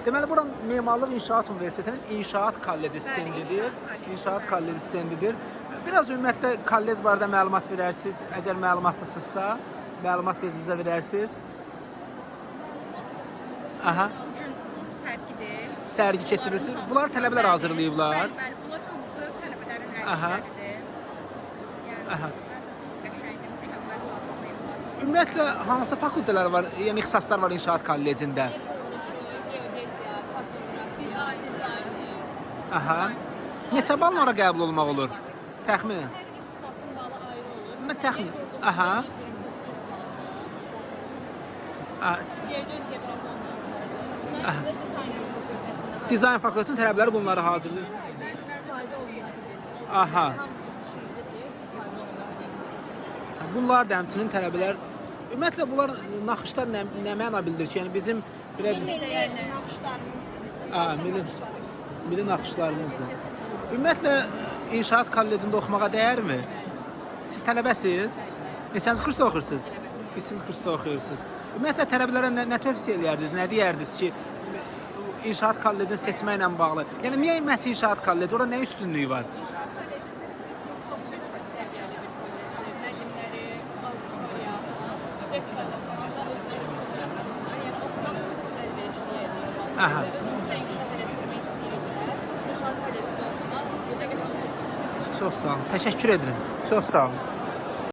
Deməli, bura Memarlıq İnşaat Universitetinin İnşaat Kolleci stendidir. İnşaat Kolleci stendidir. Biraz ümumiyyətlə kollec barədə məlumat verərsiniz. Əgər məlumatlısınızsa, məlumat bizə verərsiniz. Aha. Bugün sərgidir. Sərgi keçirirsiniz. Bunlar tələbələr hazırlayıblar. Bəli, bunlar hamısı tələbələrin ərsləridir. Yəni, məncə çox qəşəngdir, mükəmməl hazırlayıblar. Ümumiyyətlə, hansı fakültələr var, yəni ixtisaslar var İnşaat Kollecində? Aha. Neçə balla ora qəbul olmaq olur? Təxminən. Hər ixtisasın balı ayrı olur. Mən təxminən. Aha. Geodəziya biraz ondan. Bunlar da dizayn fakültəsində. Dizayn fakültəsinin tələbələri bunları hazırlayır. Aha. Bunlar da həmçinin tələbələr. Ümumiyyətlə, bunlar naxışlar nə məna bildirir ki, yəni bizim Milli naxışlarımızdır. Milli naxışlarımızdır. Ümumiyyətlə, İnşaat Kollecində oxumağa dəyərmi? Siz tələbəsiniz? Neçənci kursda oxuyursunuz? Siz kursda oxuyursunuz. Ümumiyyətlə, tələbələrə nə tövsiyə eləyərdiniz, nə deyərdiniz ki, İnşaat Kollecini seçməklə bağlı? Yəni, niyə məhz İnşaat Kolleci? Orada nə üstünlüyü var? İnşaat kolleci çox yüksək səviyyəli bir kollecdir. Müəllimləri, auditoriya falan, rektorlar falan da özləri çox yaxşıdır. Yəni, oxumaq üçün çox əlverişli yerdir. Aha. Özünüzdə inkişaf etdirmək istəyiriksə, İnşaat kollecində oxumaq bu dəqiqə çox Çox sağ olun. Təşəkkür edirəm. Çox sağ olun.